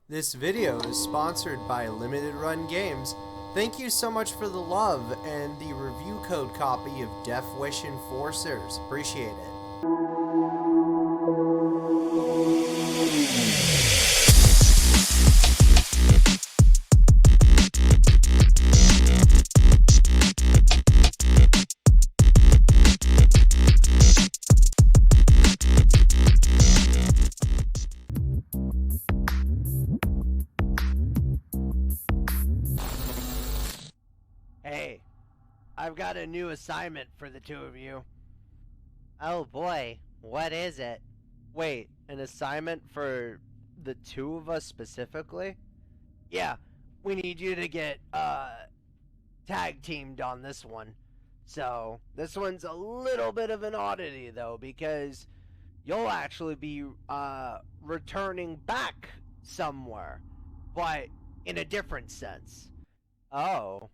This video is sponsored by Limited Run Games. Thank you so much for the love and the review code copy of Deathwish Enforcers. Appreciate it. Hey, I've got a new assignment for the two of you. Oh boy, what is it? Wait, an assignment for the two of us specifically? Yeah, we need you to get, tag teamed on this one. So, this one's a little bit of an oddity, though, because you'll actually be, returning back somewhere, but in a different sense. Oh.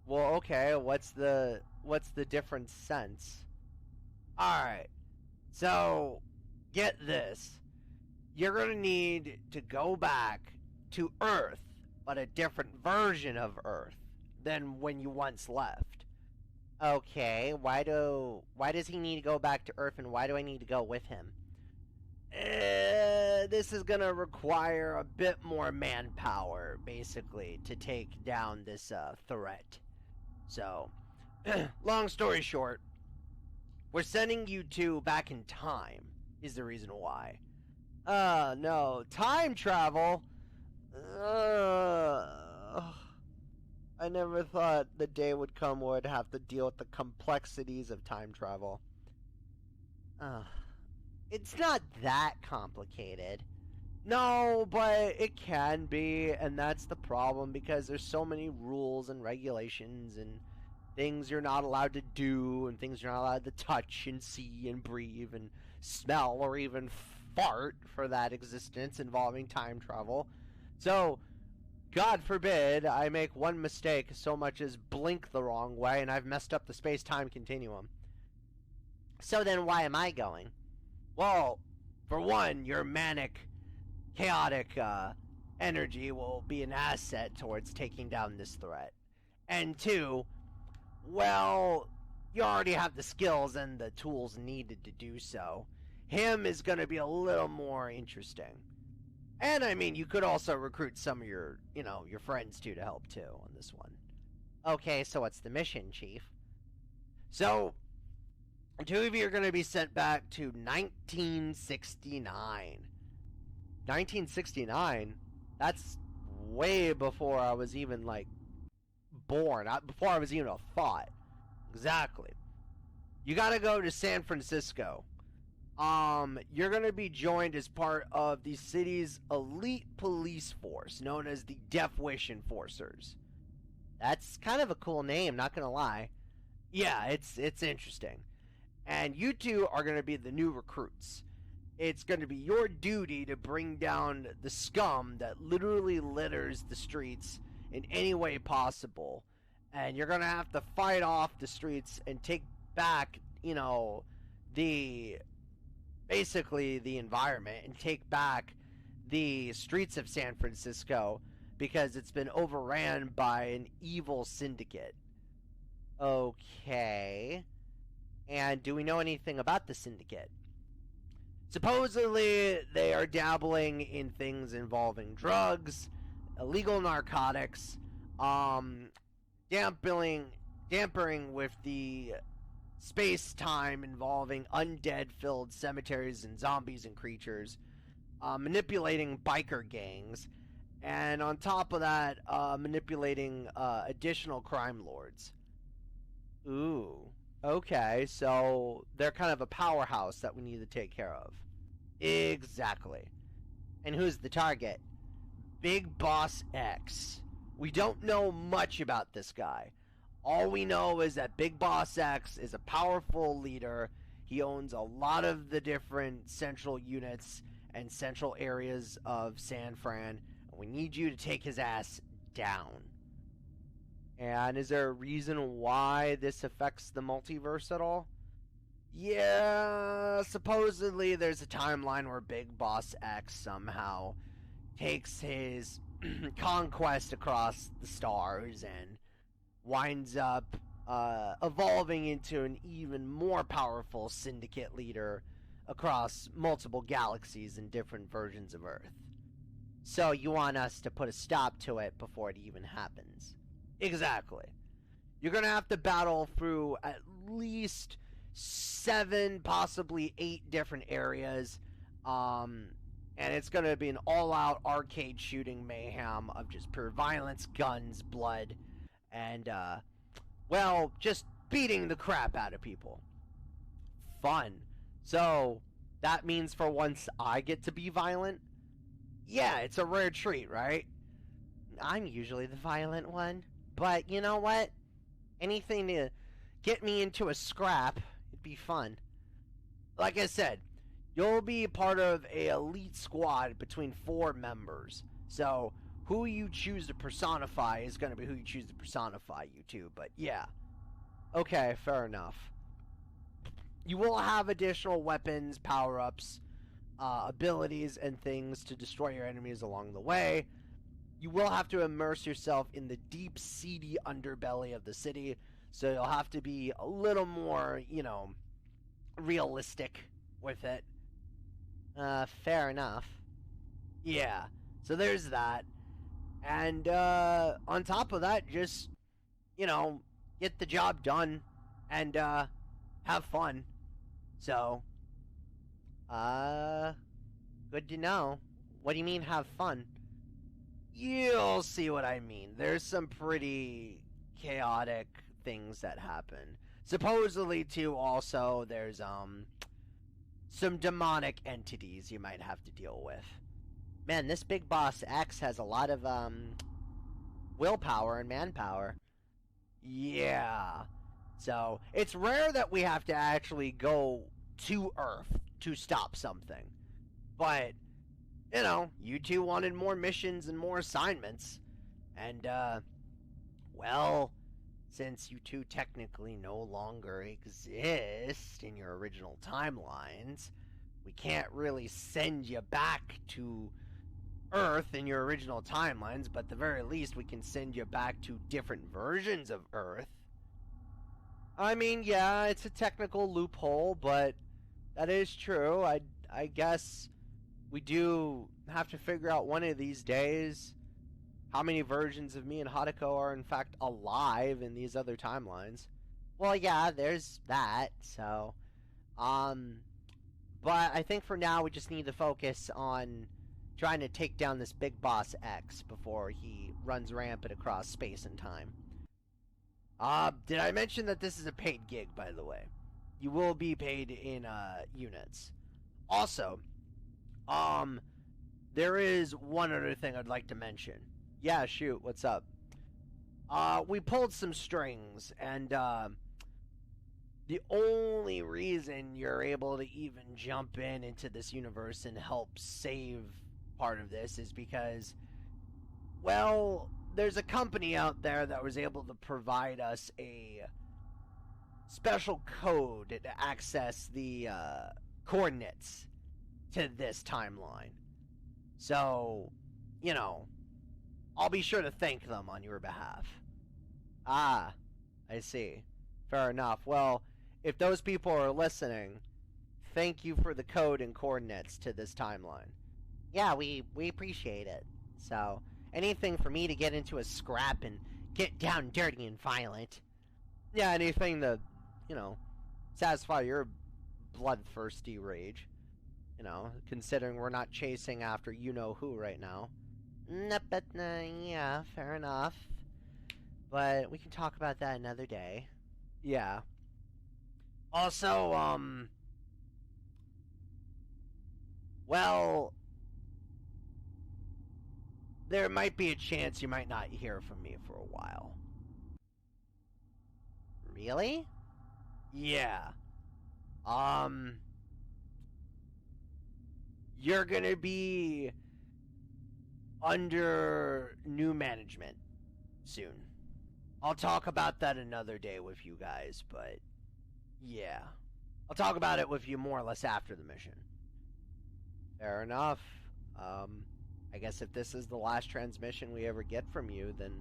Well, okay, what's the different sense? Alright, so, get this. You're gonna need to go back to Earth, but a different version of Earth than when you once left. Okay, why does he need to go back to Earth, and why do I need to go with him? This is gonna require a bit more manpower, basically, to take down this, threat. So, long story short, we're sending you two back in time, is the reason why. No, time travel? I never thought the day would come where I'd have to deal with the complexities of time travel. It's not that complicated. No, but it can be, and that's the problem, because there's so many rules and regulations and things you're not allowed to do, and things you're not allowed to touch and see and breathe and smell or even fart for that existence involving time travel. So, God forbid I make one mistake so much as blink the wrong way and I've messed up the space-time continuum. So then why am I going? Well, for one, your manic, chaotic energy will be an asset towards taking down this threat. And two, well, you already have the skills and the tools needed to do so. Him is going to be a little more interesting. And I mean, you could also recruit some of your friends too to help too on this one. Okay, so what's the mission, Chief? So, the two of you are going to be sent back to 1969. 1969? That's way before I was even, born. Before I was even a thought. Exactly. You gotta go to San Francisco. You're gonna be joined as part of the city's elite police force, known as the Deathwish Enforcers. That's kind of a cool name, not gonna lie. Yeah, it's interesting. And you two are gonna be the new recruits. It's going to be your duty to bring down the scum that literally litters the streets in any way possible. And you're going to have to fight off the streets and take back, basically the environment, and take back the streets of San Francisco because it's been overran by an evil syndicate. Okay. And do we know anything about the syndicate? Supposedly, they are dabbling in things involving drugs, illegal narcotics, dampering with the space-time involving undead-filled cemeteries and zombies and creatures, manipulating biker gangs, and on top of that, manipulating additional crime lords. Ooh. Okay, so they're kind of a powerhouse that we need to take care of. Exactly. And who's the target? Big Boss X. We don't know much about this guy. All we know is that Big Boss X is a powerful leader. He owns a lot of the different central units and central areas of San Fran. And we need you to take his ass down. And is there a reason why this affects the multiverse at all? Yeah, supposedly there's a timeline where Big Boss X somehow takes his conquest across the stars and winds up evolving into an even more powerful syndicate leader across multiple galaxies and different versions of Earth. So you want us to put a stop to it before it even happens? Exactly. You're going to have to battle through at least 7, possibly 8 different areas. And it's going to be an all-out arcade shooting mayhem of just pure violence, guns, blood, and, well, just beating the crap out of people. Fun. So, that means for once I get to be violent? Yeah, it's a rare treat, right? I'm usually the violent one. But you know what? Anything to get me into a scrap, it'd be fun. Like I said, you'll be part of a elite squad between 4 members. So, who you choose to personify is going to be who you choose to personify you to. But yeah. Okay, fair enough. You will have additional weapons, power-ups, abilities, and things to destroy your enemies along the way. You will have to immerse yourself in the deep, seedy underbelly of the city, so you'll have to be a little more, realistic with it. Fair enough. Yeah, so there's that. And, on top of that, just, get the job done and, have fun. So, good to know. What do you mean have fun? You'll see what I mean. There's some pretty chaotic things that happen. Supposedly, too, also, there's, some demonic entities you might have to deal with. Man, this Big Boss X has a lot of, willpower and manpower. Yeah. So, it's rare that we have to actually go to Earth to stop something. But, you two wanted more missions and more assignments. And, well, since you two technically no longer exist in your original timelines, we can't really send you back to Earth in your original timelines, but at the very least we can send you back to different versions of Earth. I mean, yeah, it's a technical loophole, but that is true. I guess we do have to figure out one of these days how many versions of me and Haruko are in fact alive in these other timelines. Well, yeah, there's that, so, but I think for now we just need to focus on trying to take down this Big Boss X before he runs rampant across space and time. Did I mention that this is a paid gig, by the way? You will be paid in, units. Also, there is one other thing I'd like to mention. Yeah, shoot, what's up? We pulled some strings, and, the only reason you're able to even jump into this universe and help save part of this is because, well, there's a company out there that was able to provide us a special code to access the coordinates to this timeline. So, I'll be sure to thank them on your behalf. Ah, I see. Fair enough. Well, if those people are listening, thank you for the code and coordinates to this timeline. Yeah, we appreciate it. So, anything for me to get into a scrap and get down dirty and violent. Yeah, anything to, satisfy your bloodthirsty rage. Considering we're not chasing after you-know-who right now. But, yeah, fair enough. But we can talk about that another day. Yeah. Also, well, there might be a chance you might not hear from me for a while. Really? Yeah. You're gonna be under new management soon. I'll talk about that another day with you guys, but yeah. I'll talk about it with you more or less after the mission. Fair enough. I guess if this is the last transmission we ever get from you, then,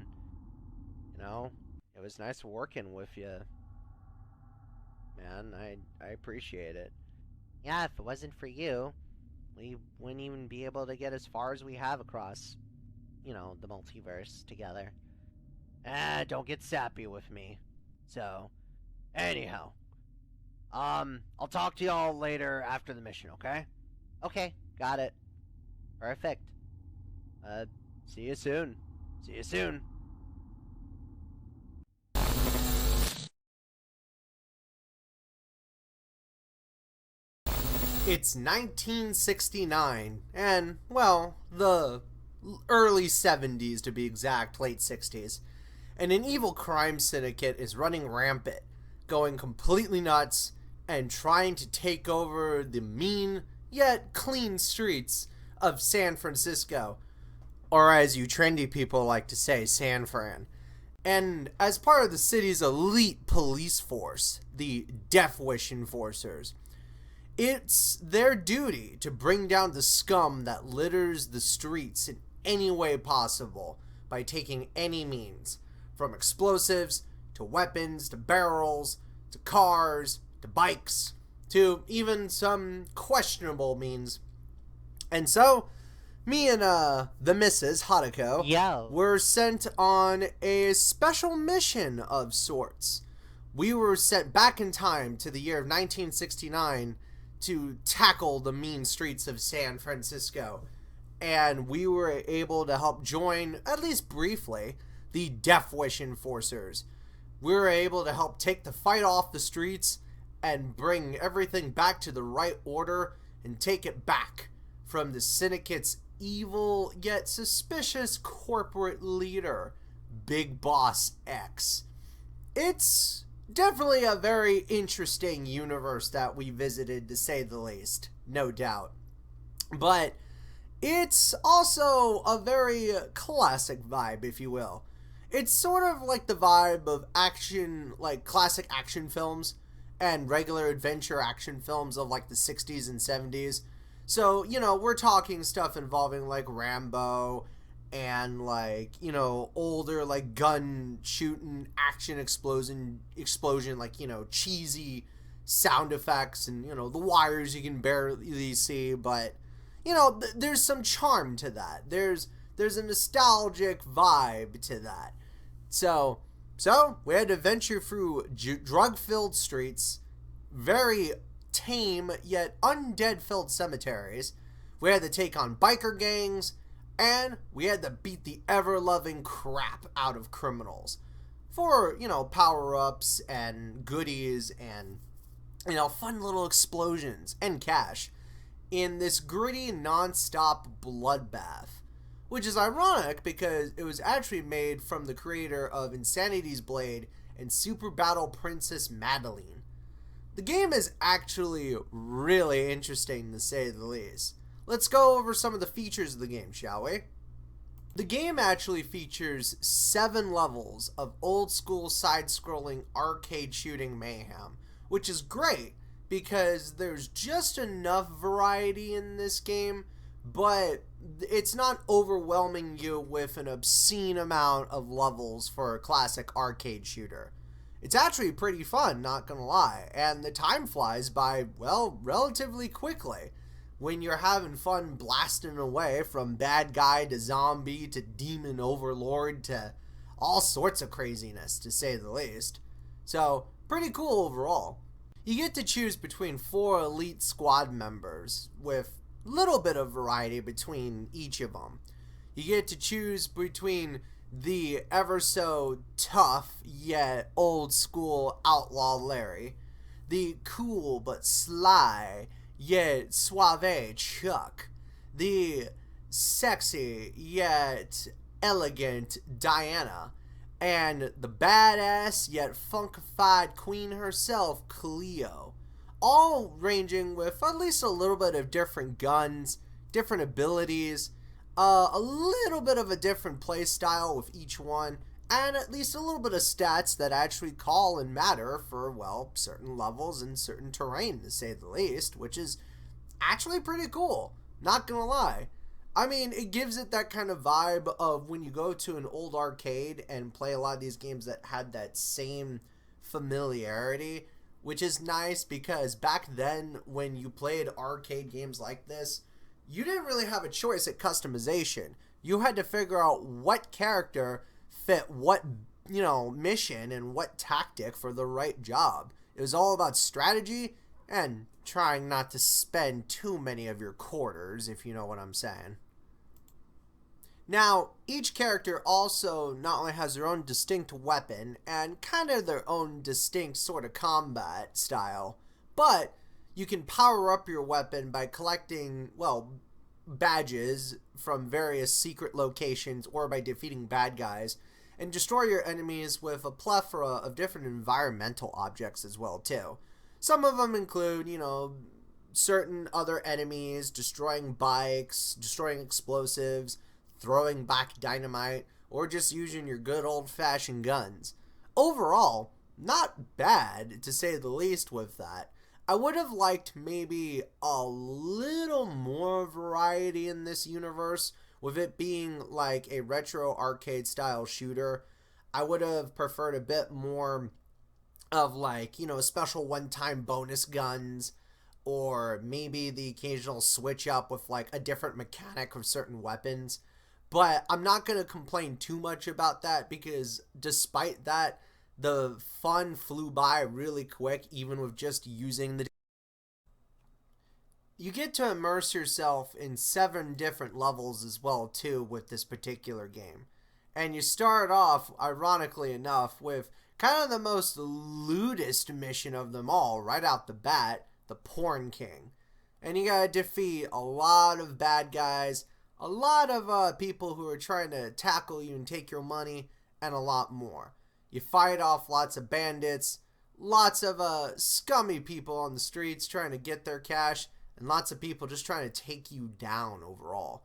you know, it was nice working with you. Man, I appreciate it. Yeah, if it wasn't for you, we wouldn't even be able to get as far as we have across, you know, the multiverse together. Don't get sappy with me. So, anyhow, I'll talk to y'all later after the mission, okay? Okay, got it. Perfect. See you soon. See you soon. It's 1969, and, well, the early 70s to be exact, late 60s, and an evil crime syndicate is running rampant, going completely nuts, and trying to take over the mean, yet clean streets of San Francisco, or as you trendy people like to say, San Fran. And as part of the city's elite police force, the Deathwish Enforcers, it's their duty to bring down the scum that litters the streets in any way possible by taking any means, from explosives to weapons to barrels to cars to bikes to even some questionable means. And so, me and the Mrs. Haruko were sent on a special mission of sorts. We were sent back in time to the year of 1969 to tackle the mean streets of San Francisco, and we were able to help join, at least briefly, the Deathwish Enforcers. We were able to help take the fight off the streets and bring everything back to the right order and take it back from the syndicate's evil yet suspicious corporate leader, Big Boss X. It's definitely a very interesting universe that we visited, to say the least, no doubt. But it's also a very classic vibe, if you will. It's sort of like the vibe of action, like classic action films and regular adventure action films of like the 60s and 70s. So, you know, we're talking stuff involving like Rambo and like, you know, older like gun shooting action explosion like, you know, cheesy sound effects and, you know, the wires you can barely see, but you know, there's some charm to that. There's a nostalgic vibe to that. So we had to venture through drug-filled streets, very tame yet undead-filled cemeteries. We had to take on biker gangs, and we had to beat the ever-loving crap out of criminals for, you know, power-ups and goodies and, you know, fun little explosions and cash in this gritty, non-stop bloodbath. Which is ironic because it was actually made from the creator of Insanity's Blade and Super Battle Princess Madeline. The game is actually really interesting, to say the least. Let's go over some of the features of the game, shall we? The game actually features 7 levels of old-school side-scrolling arcade shooting mayhem, which is great because there's just enough variety in this game, but it's not overwhelming you with an obscene amount of levels for a classic arcade shooter. It's actually pretty fun, not gonna lie, and the time flies by, well, relatively quickly when you're having fun blasting away from bad guy to zombie to demon overlord to all sorts of craziness, to say the least. So, pretty cool overall. You get to choose between 4 elite squad members with little bit of variety between each of them. You get to choose between the ever so tough yet old school outlaw Larry, the cool but sly yet suave Chuck, the sexy yet elegant Diana, and the badass yet funkified queen herself, Cleo. All ranging with at least a little bit of different guns, different abilities, a little bit of a different play style with each one, and at least a little bit of stats that actually call and matter for, well, certain levels and certain terrain, to say the least, which is actually pretty cool, not gonna lie. I mean, it gives it that kind of vibe of when you go to an old arcade and play a lot of these games that had that same familiarity, which is nice because back then when you played arcade games like this, you didn't really have a choice at customization. You had to figure out what character fit what, mission and what tactic for the right job. It was all about strategy and trying not to spend too many of your quarters, if you know what I'm saying. Now, each character also not only has their own distinct weapon and kind of their own distinct sort of combat style, but you can power up your weapon by collecting, badges from various secret locations or by defeating bad guys, and destroy your enemies with a plethora of different environmental objects as well, too. Some of them include, certain other enemies, destroying bikes, destroying explosives, throwing back dynamite, or just using your good old-fashioned guns. Overall, not bad, to say the least, with that. I would have liked maybe a little more variety in this universe, with it being like a retro arcade-style shooter. I would have preferred a bit more of special one-time bonus guns, or maybe the occasional switch up with a different mechanic of certain weapons. But I'm not going to complain too much about that because despite that, the fun flew by really quick even with just using the... You get to immerse yourself in 7 different levels as well too with this particular game. And you start off, ironically enough, with kind of the most lewdest mission of them all right out the bat, the Porn King. And you gotta defeat a lot of bad guys, a lot of people who are trying to tackle you and take your money, and a lot more. You fight off lots of bandits, lots of scummy people on the streets trying to get their cash, and lots of people just trying to take you down overall.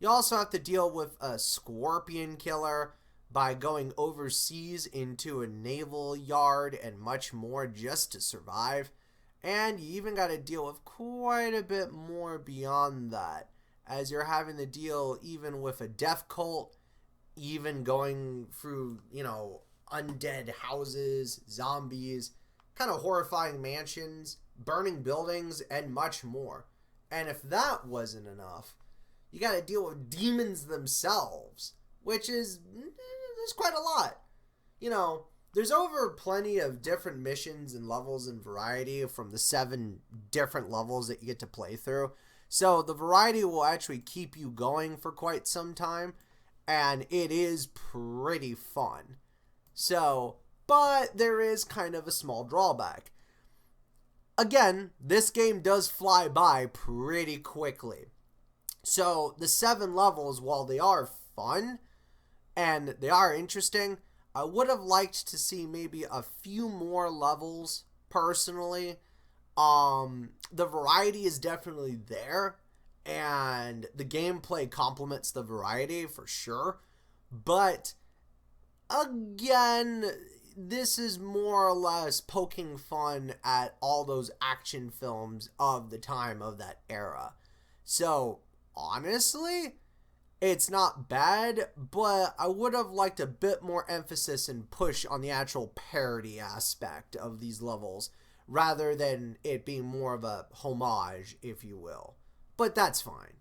You also have to deal with a scorpion killer by going overseas into a naval yard and much more just to survive. And you even got to deal with quite a bit more beyond that, as you're having to deal even with a death cult, even going through, undead houses, zombies, kind of horrifying mansions, burning buildings, and much more. And if that wasn't enough, you got to deal with demons themselves, which is, there's quite a lot. There's over plenty of different missions and levels and variety from the 7 different levels that you get to play through. So the variety will actually keep you going for quite some time, and it is pretty fun. So, but there is kind of a small drawback. Again, this game does fly by pretty quickly. So the 7 levels, while they are fun and they are interesting, I would have liked to see maybe a few more levels personally. The variety is definitely there, and the gameplay complements the variety for sure. But again, this is more or less poking fun at all those action films of the time of that era. So honestly, it's not bad, but I would have liked a bit more emphasis and push on the actual parody aspect of these levels, rather than it being more of a homage, if you will. But that's fine.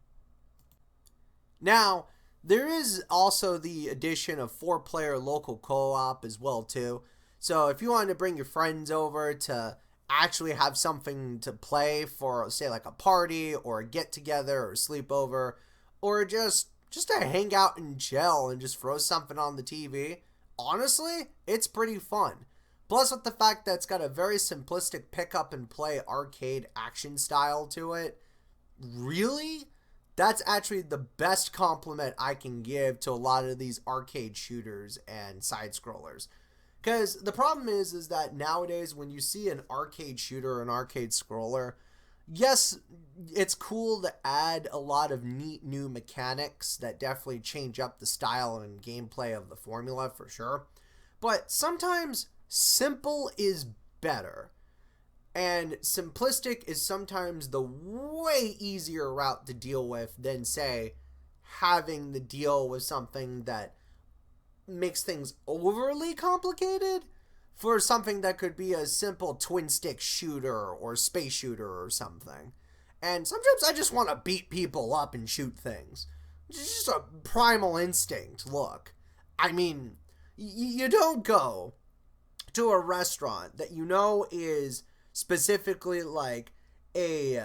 Now, there is also the addition of 4-player local co-op as well, too. So if you wanted to bring your friends over to actually have something to play for, say, like a party, or a get-together, or a sleepover, or just to hang out and chill and just throw something on the TV, honestly, it's pretty fun. Plus, with the fact that it's got a very simplistic pick-up-and-play arcade action style to it, really, that's actually the best compliment I can give to a lot of these arcade shooters and side-scrollers. Because the problem is that nowadays, when you see an arcade shooter or an arcade scroller, yes, it's cool to add a lot of neat new mechanics that definitely change up the style and gameplay of the formula for sure. But sometimes simple is better. And simplistic is sometimes the way easier route to deal with than, say, having to deal with something that makes things overly complicated for something that could be a simple twin stick shooter or space shooter or something. And sometimes I just want to beat people up and shoot things. It's just a primal instinct. Look, I mean, you don't go to a restaurant that you know is specifically like a,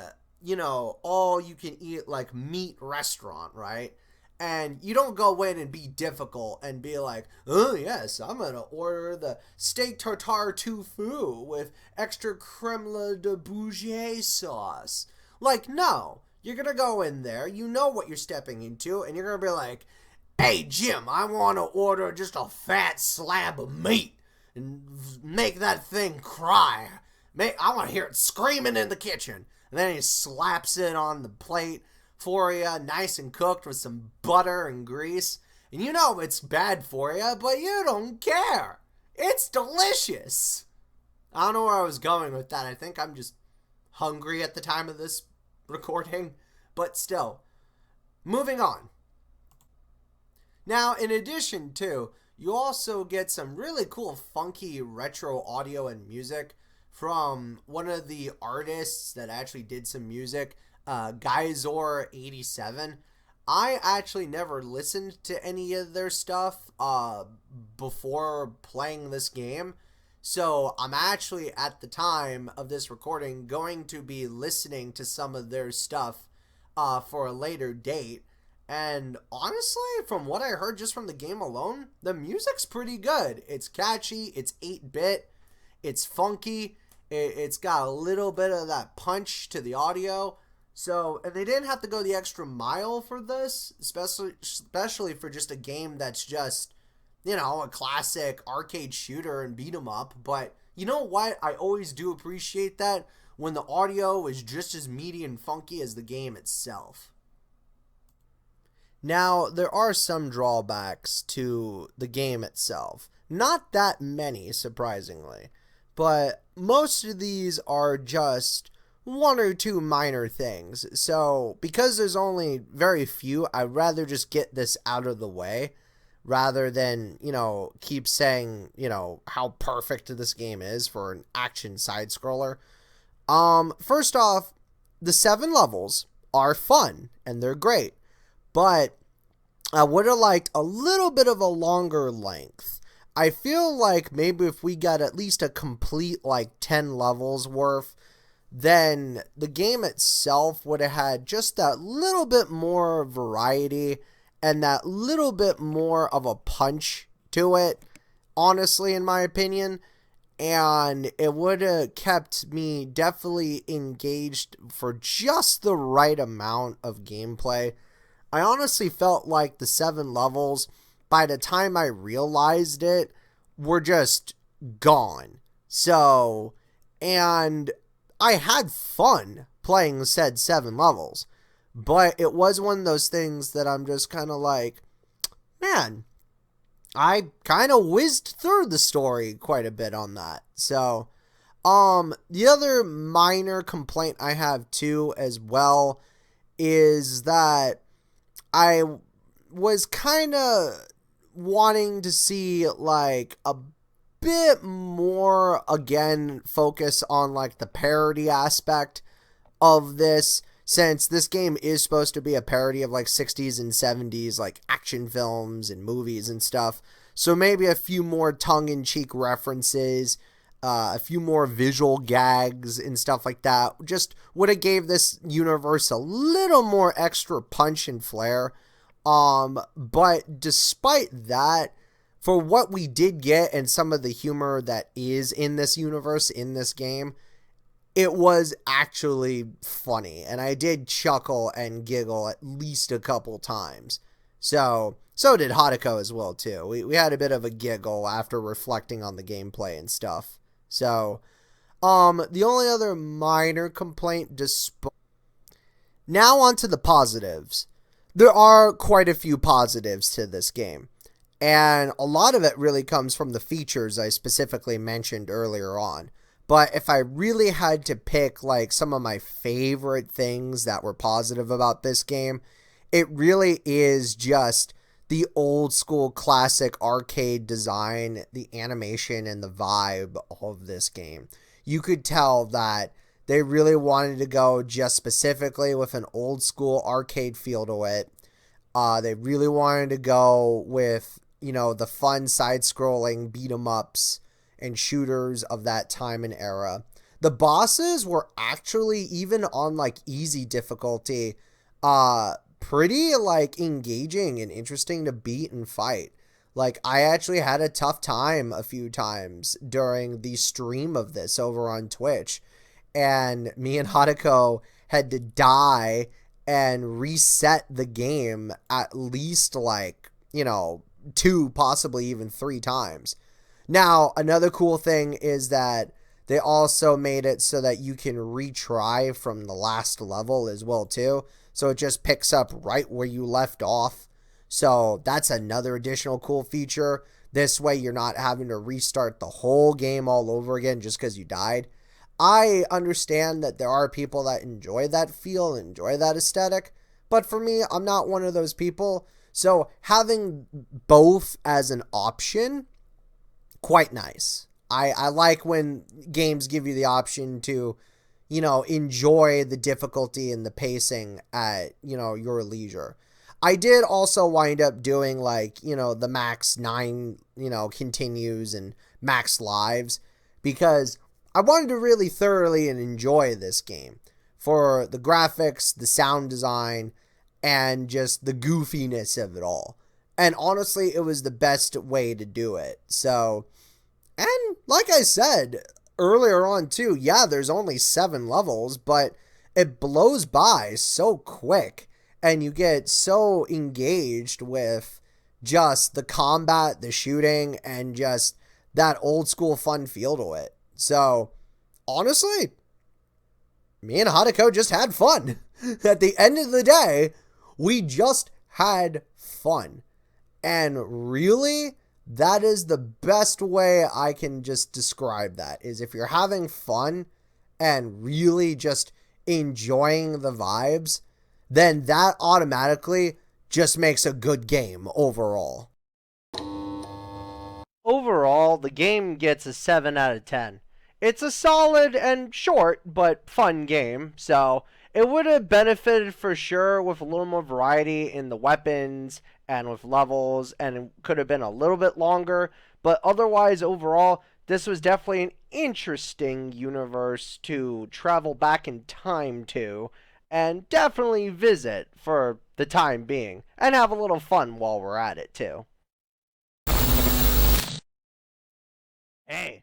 all you can eat like meat restaurant, right? And you don't go in and be difficult and be like, oh yes, I'm going to order the steak tartare tofu with extra creme de bougie sauce. Like, no, you're going to go in there, you know what you're stepping into, and you're going to be like, hey Jim, I want to order just a fat slab of meat and make that thing cry. I want to hear it screaming in the kitchen. And then he slaps it on the plate for you, nice and cooked with some butter and grease. And you know it's bad for you, but you don't care. It's delicious. I don't know where I was going with that. I think I'm just hungry at the time of this recording. But still, moving on. Now, in addition to, you also get some really cool funky retro audio and music from one of the artists that actually did some music, Geyzor87. I actually never listened to any of their stuff before playing this game. So I'm actually, at the time of this recording, going to be listening to some of their stuff for a later date. And honestly, from what I heard just from the game alone, the music's pretty good. It's catchy, it's 8-bit, it's funky, it's got a little bit of that punch to the audio. So, and they didn't have to go the extra mile for this, especially for just a game that's just, a classic arcade shooter and beat 'em up. But you know what? I always do appreciate that when the audio is just as meaty and funky as the game itself. Now, there are some drawbacks to the game itself. Not that many, surprisingly. But most of these are just one or two minor things. So, because there's only very few, I'd rather just get this out of the way rather than, keep saying, how perfect this game is for an action side-scroller. First off, the 7 levels are fun, and they're great. But I would have liked a little bit of a longer length. I feel like maybe if we got at least a complete, 10 levels worth, then the game itself would have had just that little bit more variety and that little bit more of a punch to it, honestly, in my opinion. And it would have kept me definitely engaged for just the right amount of gameplay. I honestly felt like the 7 levels, by the time I realized it, were just gone. So, and I had fun playing said 7 levels, but it was one of those things that I'm just kind of like, man, I kind of whizzed through the story quite a bit on that. So, the other minor complaint I have too as well is that I was kind of wanting to see a bit more, again, focus on the parody aspect of this, since this game is supposed to be a parody of 60s and 70s action films and movies and stuff. So maybe a few more tongue-in-cheek references, a few more visual gags and stuff like that just would have gave this universe a little more extra punch and flair. But despite that, for what we did get and some of the humor that is in this universe, in this game, it was actually funny. And I did chuckle and giggle at least a couple times. So did Haruko as well, too. We had a bit of a giggle after reflecting on the gameplay and stuff. So, the only other minor complaint, now on to the positives. There are quite a few positives to this game, and a lot of it really comes from the features I specifically mentioned earlier on. But if I really had to pick some of my favorite things that were positive about this game, it really is just the old school classic arcade design, the animation, and the vibe of this game. You could tell that they really wanted to go just specifically with an old school arcade feel to it. They really wanted to go with, the fun side-scrolling beat-em-ups and shooters of that time and era. The bosses were actually, even on, easy difficulty, pretty, engaging and interesting to beat and fight. I actually had a tough time a few times during the stream of this over on Twitch. And me and Haruko had to die and reset the game at least 2, possibly even 3 times. Now, another cool thing is that they also made it so that you can retry from the last level as well too. So it just picks up right where you left off. So that's another additional cool feature. This way you're not having to restart the whole game all over again just because you died. I understand that there are people that enjoy that feel, enjoy that aesthetic, but for me, I'm not one of those people. So having both as an option, quite nice. I like when games give you the option to, enjoy the difficulty and the pacing at, your leisure. I did also wind up doing the max 9, continues and max lives because I wanted to really thoroughly and enjoy this game for the graphics, the sound design, and just the goofiness of it all. And honestly, it was the best way to do it. So, and like I said earlier on too, yeah, there's only 7 levels, but it blows by so quick and you get so engaged with just the combat, the shooting, and just that old school fun feel to it. So, honestly, me and Haruko just had fun. At the end of the day, we just had fun. And really, that is the best way I can just describe that, is if you're having fun and really just enjoying the vibes, then that automatically just makes a good game overall. Overall, the game gets a 7 out of 10. It's a solid and short but fun game, so it would have benefited for sure with a little more variety in the weapons and with levels, and it could have been a little bit longer, but otherwise, overall, this was definitely an interesting universe to travel back in time to, and definitely visit for the time being, and have a little fun while we're at it, too. Hey.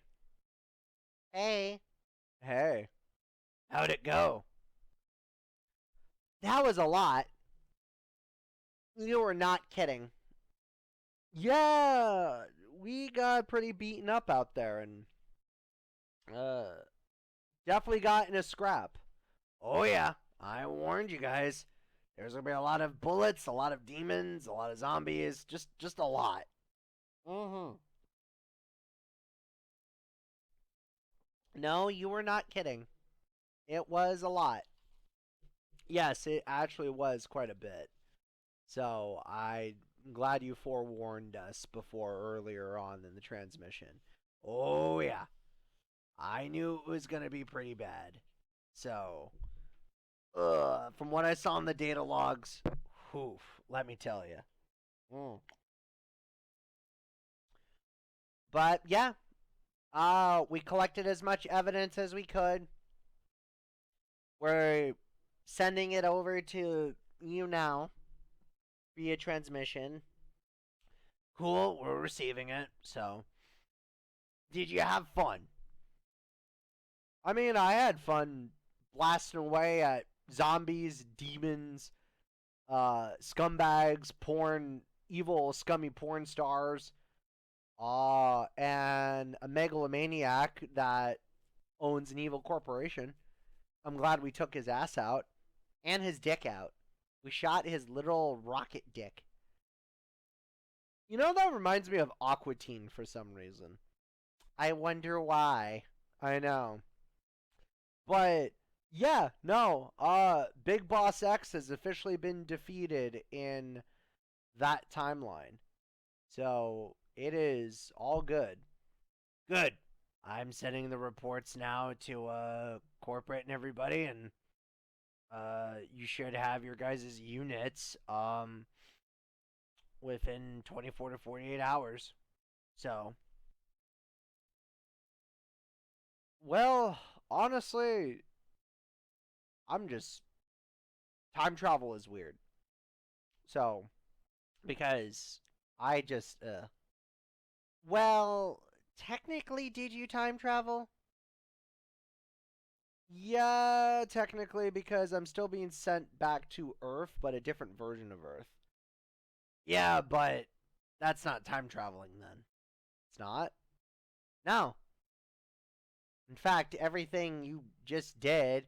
Hey, Hey. How'd it go? that was a lot. You were not kidding. Yeah, we got pretty beaten up out there and uh definitely got in a scrap. Oh yeah, I warned you guys. There's gonna be a lot of bullets, a lot of demons, a lot of zombies, just a lot. Mm-hmm. No, you were not kidding. It was a lot. Yes, it actually was quite a bit. So I'm glad you forewarned us before earlier on in the transmission. Oh yeah, I knew it was gonna be pretty bad. So, from what I saw in the data logs, oof, let me tell you. Mm. But yeah, we collected as much evidence as we could. We're sending it over to you now via transmission. Cool, we're receiving it. So, did you have fun? I mean, I had fun blasting away at zombies, demons, scumbags, porn, evil, scummy porn stars, and a megalomaniac that owns an evil corporation. I'm glad we took his ass out. And his dick out. We shot his literal rocket dick. You know, that reminds me of Aqua Teen for some reason. I wonder why. I know. But Yeah, no. Big Boss X has officially been defeated in that timeline. So it is all good. Good. I'm sending the reports now to corporate and everybody, and you should have your guys' units within 24 to 48 hours. So, well, honestly, I'm just time travel is weird. So, because I just well, technically did you time travel? Yeah, technically because I'm still being sent back to Earth, but a different version of Earth. Yeah, but that's not time traveling then. It's not? No. In fact, everything you just did,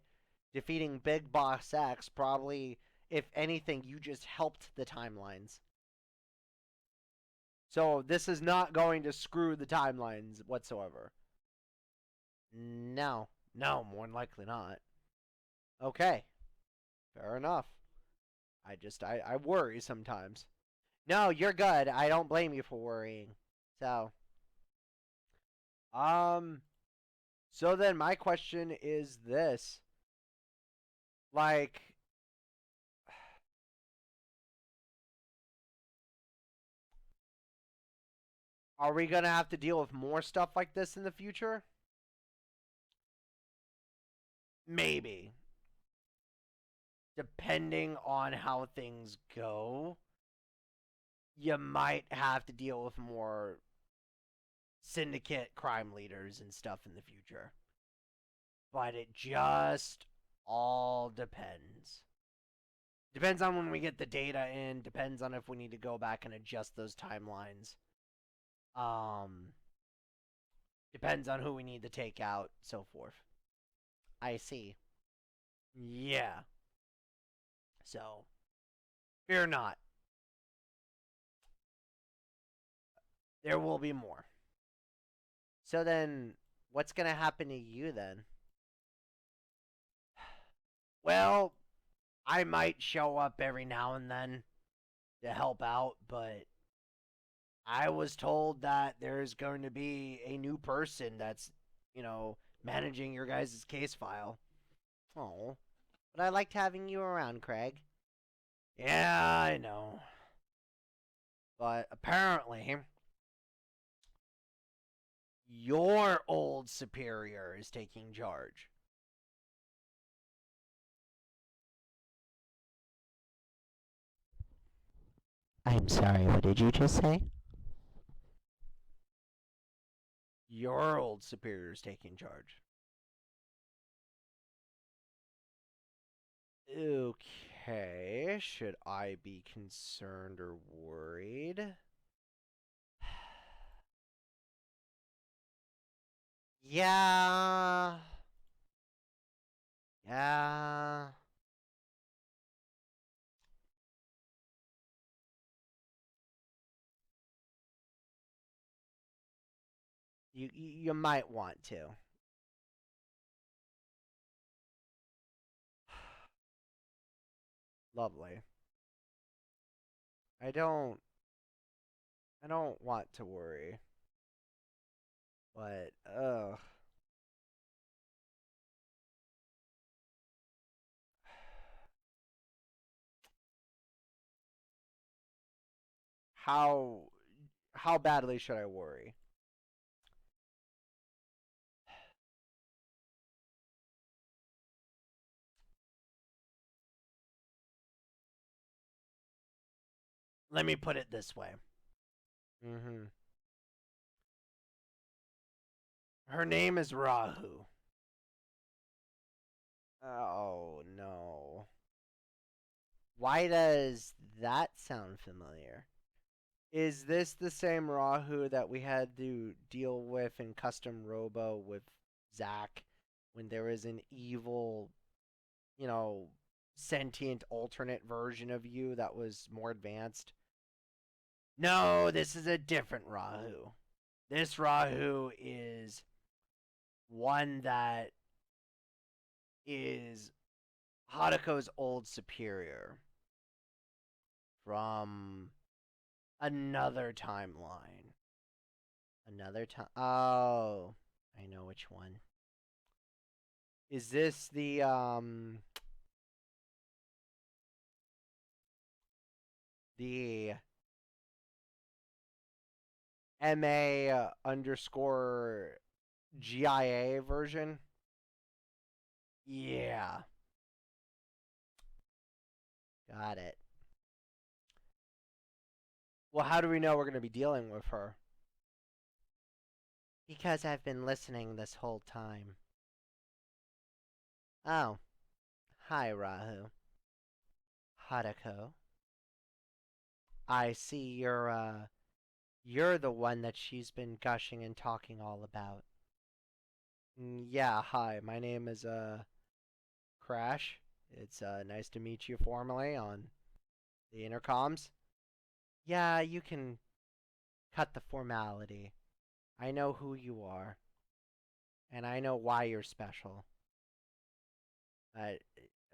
defeating Big Boss X, probably, if anything, you just helped the timelines. So this is not going to screw the timelines whatsoever. No. No, more than likely not. Okay. Fair enough. I worry sometimes. No, you're good. I don't blame you for worrying. So, um, so then my question is this. Like, are we gonna have to deal with more stuff like this in the future? Maybe. Depending on how things go, you might have to deal with more syndicate crime leaders and stuff in the future. But it just all depends. Depends on when we get the data in, depends on if we need to go back and adjust those timelines. Um Depends on who we need to take out, so forth. I see. Yeah. So, fear not. There will be more. So then, what's going to happen to you then? Well, I might show up every now and then to help out, but I was told that there's going to be a new person that's, managing your guys' case file. Oh, but I liked having you around, Craig. Yeah, I know. But apparently, your old superior is taking charge. I'm sorry, what did you just say? Your old superior is taking charge. Okay, should I be concerned or worried? Yeah. Yeah. You might want to. Lovely. I don't I don't want to worry. But how how badly should I worry? Let me put it this way. Mhm. Her name is Rahu. Oh no. Why does that sound familiar? Is this the same Rahu that we had to deal with in Custom Robo with Zack when there was an evil, you know, sentient alternate version of you that was more advanced? No, this is a different Rahu. This Rahu is one that is Haruko's old superior from another timeline. Another time. Oh, I know which one. Is this the MA underscore GIA version? Yeah. Got it. Well, how do we know we're going to be dealing with her? Because I've been listening this whole time. Oh. Hi, Rahu. Haruko. I see you're the one that she's been gushing and talking all about. Yeah, hi. My name is, Crash. It's, nice to meet you formally on the intercoms. Yeah, you can cut the formality. I know who you are. And I know why you're special.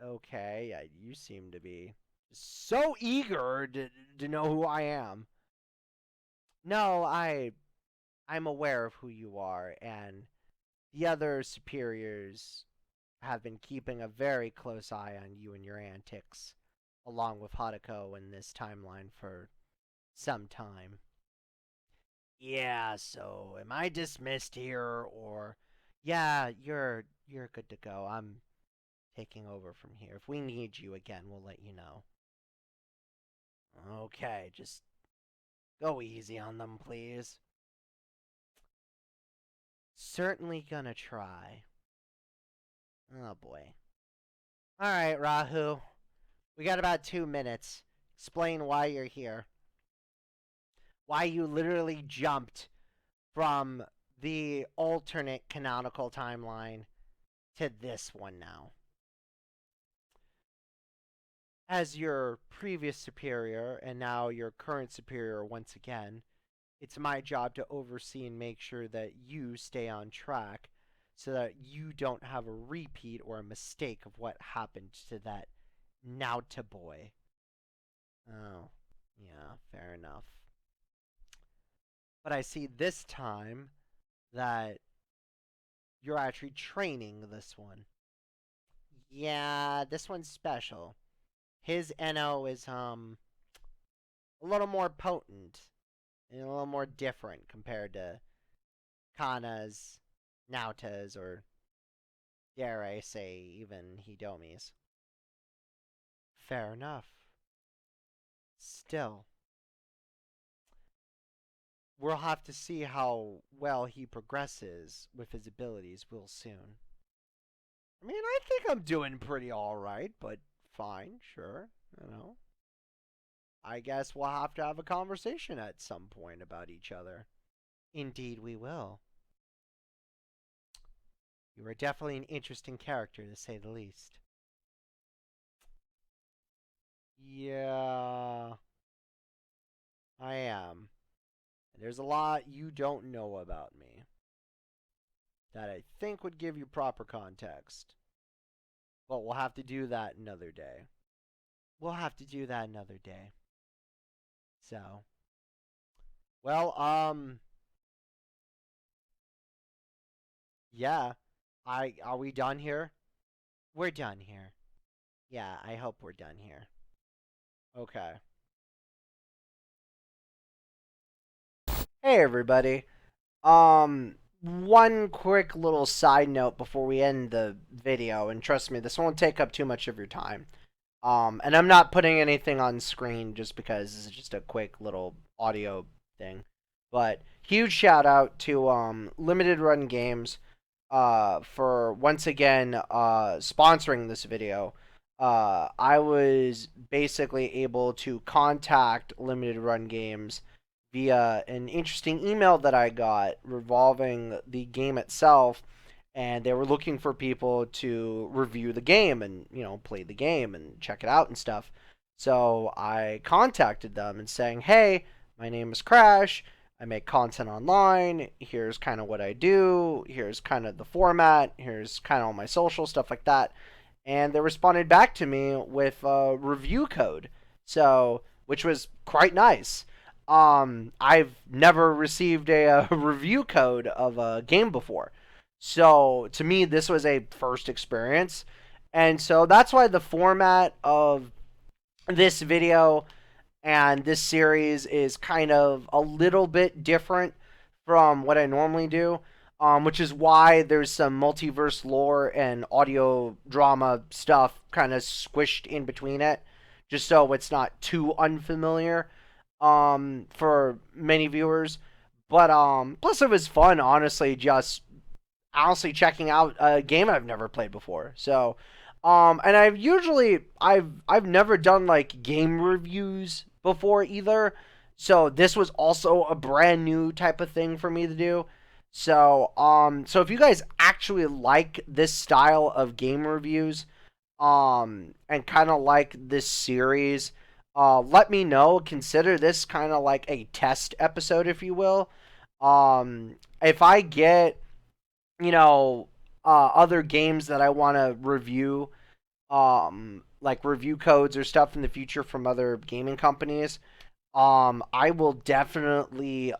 Okay, you seem to be so eager to know who I am. No, I'm aware of who you are, and the other superiors have been keeping a very close eye on you and your antics, along with Haruko in this timeline for some time. Yeah, so am I dismissed here, or yeah, you're good to go. I'm taking over from here. If we need you again, we'll let you know. Okay, just go easy on them, please. Certainly gonna try. Oh boy. Alright, Rahu. We got about 2 minutes. Explain why you're here. Why you literally jumped from the alternate canonical timeline to this one now. As your previous superior, and now your current superior once again, it's my job to oversee and make sure that you stay on track so that you don't have a repeat or a mistake of what happened to that Nauta boy. Oh, yeah, fair enough. But I see this time that you're actually training this one. Yeah, this one's special. His NO is, a little more potent and a little more different compared to Kana's, Nauta's, or dare I say, even Hidomi's. Fair enough. Still, we'll have to see how well he progresses with his abilities real soon. I mean, I think I'm doing pretty alright, but fine, sure, you know. I guess we'll have to have a conversation at some point about each other. Indeed we will. You are definitely an interesting character, to say the least. Yeah, I am. There's a lot you don't know about me that I think would give you proper context. But we'll have to do that another day. We'll have to do that another day. So, well, yeah. Are we done here? We're done here. Yeah, I hope we're done here. Okay. Hey everybody. One quick little side note before we end the video, and trust me, this won't take up too much of your time. And I'm not putting anything on screen just because this is just a quick little audio thing. But huge shout out to Limited Run Games for once again sponsoring this video. I was basically able to contact Limited Run Games via an interesting email that I got revolving the game itself, and they were looking for people to review the game and, you know, play the game and check it out and stuff. So I contacted them and saying, hey, my name is Crash. I make content online. Here's kind of what I do. Here's kind of the format. Here's kind of all my social stuff like that. And they responded back to me with a review code, so which was quite nice. I've never received a review code of a game before, so to me this was a first experience, and so that's why the format of this video and this series is kind of a little bit different from what I normally do, which is why there's some multiverse lore and audio drama stuff kind of squished in between it, just so it's not too unfamiliar for many viewers. But plus it was fun, honestly, just honestly checking out a game I've never played before. So and I've never done like game reviews before either. So this was also a brand new type of thing for me to do. So so if you guys actually like this style of game reviews and kind of like this series, let me know. Consider this kind of like a test episode, if you will. If I get, you know, other games that I want to review, like review codes or stuff in the future from other gaming companies, I will definitely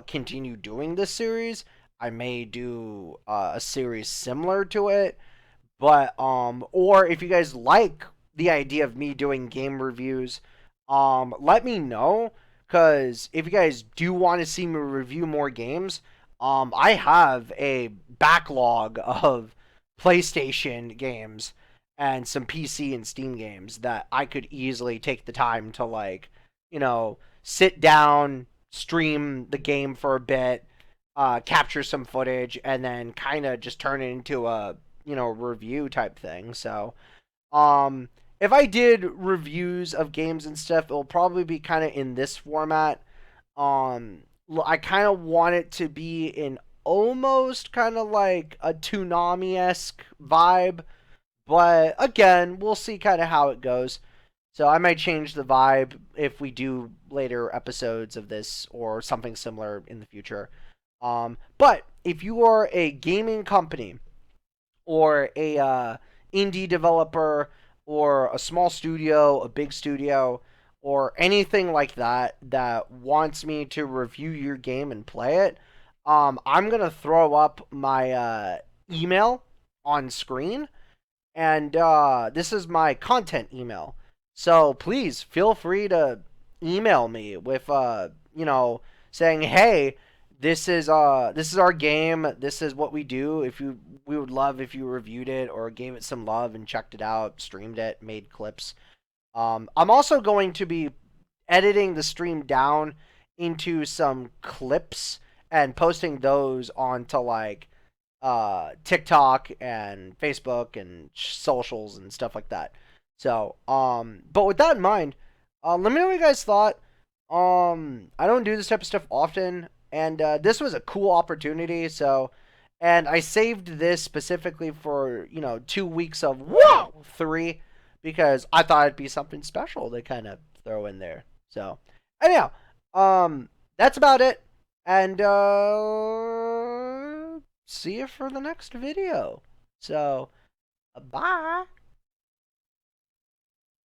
continue doing this series. I may do a series similar to it, but or if you guys like the idea of me doing game reviews, let me know, because if you guys do want to see me review more games, I have a backlog of PlayStation games and some PC and Steam games that I could easily take the time to, like, you know, sit down, stream the game for a bit, capture some footage, and then kind of just turn it into a, you know, review type thing. So, if I did reviews of games and stuff, it'll probably be kind of in this format. I kind of want it to be in almost kind of like a Toonami-esque vibe, but again, we'll see kind of how it goes. So I might change the vibe if we do later episodes of this or something similar in the future. But if you are a gaming company or a indie developer or a small studio, a big studio, or anything like that that wants me to review your game and play it, I'm going to throw up my email on screen. And this is my content email. So please feel free to email me with you know, saying, "Hey, this is our game. This is what we do. We would love if you reviewed it or gave it some love and checked it out, streamed it, made clips." I'm also going to be editing the stream down into some clips and posting those onto, like, TikTok and Facebook and socials and stuff like that. So, but with that in mind, let me know what you guys thought. I don't do this type of stuff often, and this was a cool opportunity. So, and I saved this specifically for, you know, 2 weeks of whoa 3, because I thought it'd be something special to kind of throw in there. So, anyhow, that's about it, and see you for the next video. So, bye.